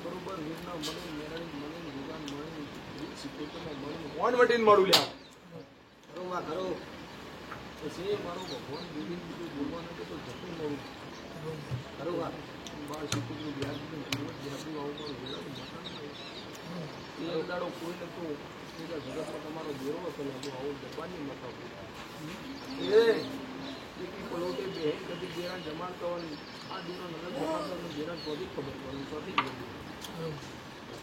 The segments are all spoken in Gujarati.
બરોબર વીરના મળી મેળવી મળી વિધાન મળી સિક્કોતરમાં મળી ઓન વટીને મળું લ્યા ખરો ખરો પછી મારો ભગવાન દેવી બીજું બોલવાનું તો જતું મળું ખરો બાળ સિક્કોતનું વ્યાજ વ્યાજનું આવું મારું વેળાનું મકાન એક દાડો કોઈ નતું જગતમાં તમારો દેરો હતો હજુ આવું જબાની મતા પલોટે બેન કદી દેરા જમાડ કરવાની આ દેરો નગર જમાડવાનું દેરા કોથી ખબર પડવાની ચોથી ગયું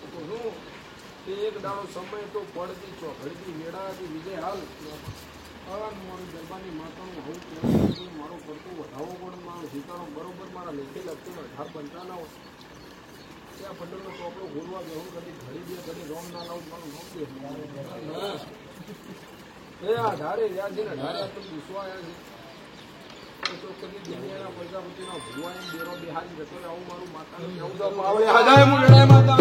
તો શું એક દાડો સમય તો પડતી ચોઘડીથી વેળાથી વિજય હાલ મારું જરબાની માતાનું હું મારો પડતો વધાવો પણ મારો સીતારો બરોબર મારા લેખે લખતો 1855 ત્યાં પટેલનો ચોપડો ઘોરવા જવું કદી ઘડી દે કદી રોમ ના લાવું મારું નોમ દે આ ધારે રહ્યા છે ને ધારે તો પૂછવા આવ્યા છે કદી દુનિયાના પ્રજાપતિના ભગવાન દેરો બિહારી જતો આવું મારું માતાનું કેવું તો પાવડે હાજાય હું લડાય માતા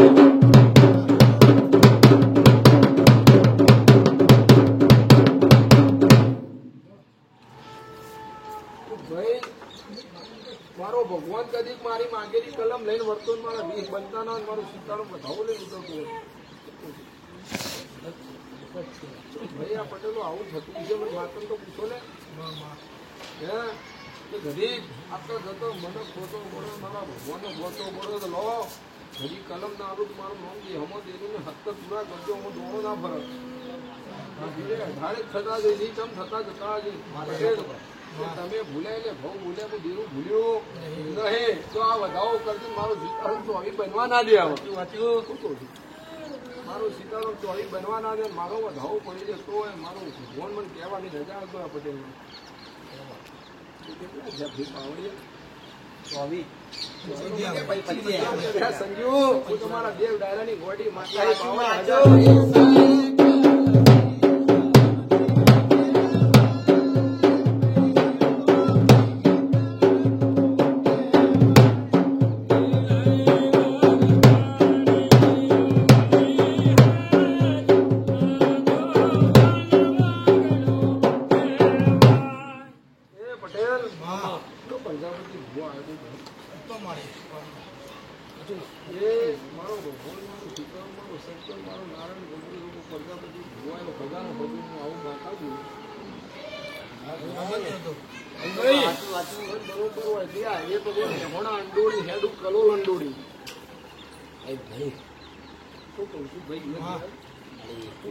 મારો ભગવાન કદી મારી માંગેલી કલમ લઈને વર્તો મારા 20 બનતા ના મારું સીતારો વધાવો લઈને ઉતરતો ભાઈ આ પટેલો આવું થતું છે મને માતમ તો પૂછો ને હે કે ઘડી આપતો જતો મને ખોટો પડો મારા ભગવાનનો ખોટો પડો તો લો ઘડી કલમ ના આવું મારું નામ જે હમો દેને હત્ત પૂરા કરજો હું દોડો ના ફરક ધારે થતા જઈ ચમ થતા જતા જઈ તમે ભૂલાય એટલે ભાવ ભૂલ્યા હું દેરું ભૂલ્યું નહીં તો આ વધાવો કરતી મારું સીતારામ ચોવી બનવા ના દે મારું સીતારામ ચોવી બનવા ના દે મારો વધાવો પડી જાય તો મારું ભગવાન મને કહેવાની રજા હતો આ પટેલ સંજુ હું તમારા દેવ ડાયરાની ગોડી માતા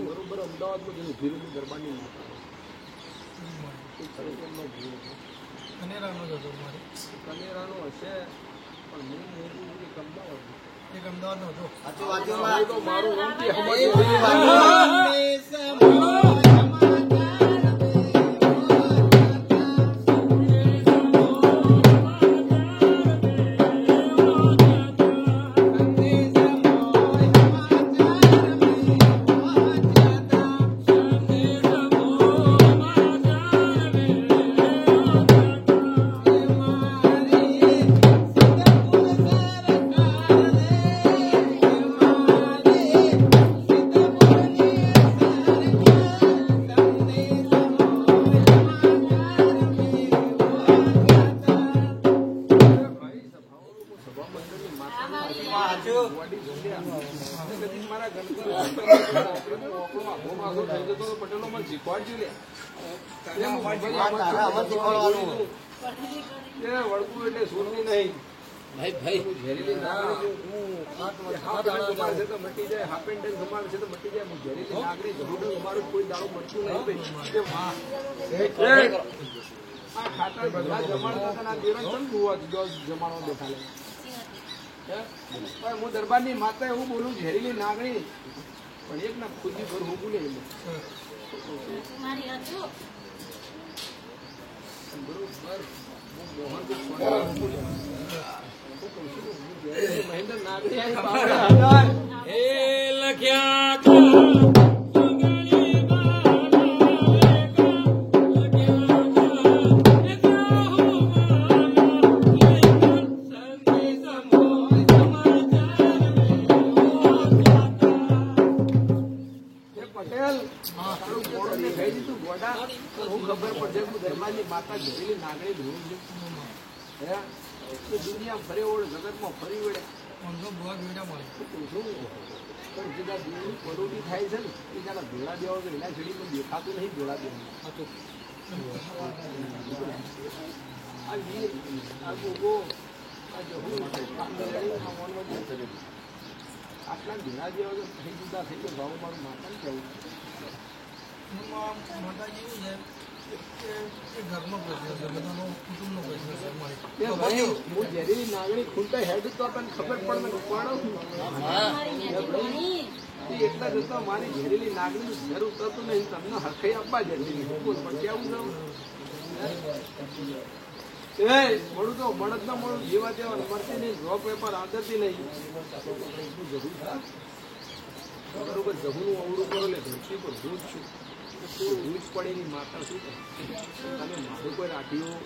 બરોબર અમદાવાદમાં જેનું ભીરું દરબારની કનેરાનો હશે પણ એક અમદાવાદ હતો મારું પટેલો મને શીખવાડજો વળકું એટલે સુરતી નહીં ઝેરીલી નાગરી તો મટી જાય હાફ એન્ડ ધમાલ છે તો મટી જાય ઝેરીલી નાગરી જરૂર અમારું કોઈ દારૂ મળતું નહીં આ ખાતર બધા જમાડતા જમાડો દેખાડે હું દરબારની માતા એવું બોલું ઝેરીલી નાગરી પણ એક ના ખુદી પર હું બોલે મહેન્દ્ર નાગરી ખબર પડશે ધર્માની માતા ઘરેલી નાગરી દુનિયા ફરે ઓળ જગતમાં ફરી વળે પણ જેના દેવની પરોટી થાય છે ને એ જરા ભેળા દેવા તો એના ઘડીમાં દેખાતું નહીં ભેળા દેવું આ ગોગો આ જવું આટલા ભેળા જેવા તો થઈ જુદા થઈ ગયો ભાવ મારું માતા કેવું માતાજી ઘરમાં પ્રશ્ન છે બધાનો કુટુંબનો પ્રશ્ન છે હું જેરી નાગણી ખૂંટા હેડ તો આપણને ખબર પડે એટલા જતા મારી ઝેરીલી નાગણી ઘર ઉતરતું નહીં તમને હરખાઈ આપવા જતી પણ કેવું એ મળું તો મળત ના મળું જેવા તેવા મળતી નહીં રોક વેપાર આદરતી નહીં બરોબર જહુનું અવડું કરો લે ધરતી પર હું જ છું ભૂજ પડેલી માતા શું તમે મારું કોઈ રાખ્યું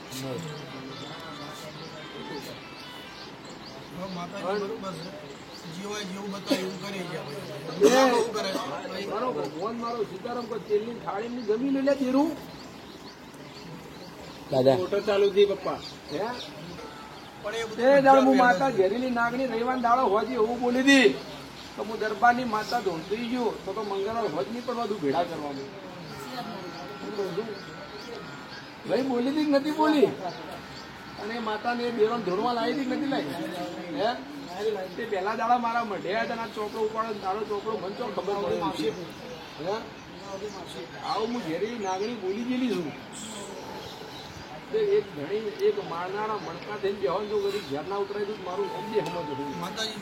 માતાજી બરોબર છે જીવાય જેવું બતાવે એવું કરી મારો ભગવાન મારો સીતારામ કોઈ તેલની થાળીની જમીન લે તેરું મોટર ચાલુ થઈ પપ્પા હે દાળ હું માતા ઝેરીલી નાગણી રવિવાર દાડો હોજી એવું બોલી દી તો હું દરબારની માતા ધોંધી ગયો તો મંગળવાર હોજ નહીં પણ બધું ભેળા કરવાનું ભાઈ બોલી હતી નથી બોલી અને માતાને બેરો ધોરવા લાવી હતી નથી લાવી હે તે પહેલા દાડા મારા મઢ્યા હતા ચોપડો ઉપાડો દાડો ચોપડો મને તો ખબર પડે હે આવું હું ઝેરી નાગણી બોલી ગયેલી છું એક ઘણી એક મારનારા મણકા થઈને જવાનું જો ઘેર ના ઉતરાય તો મારું સમજે સમજ માતાજી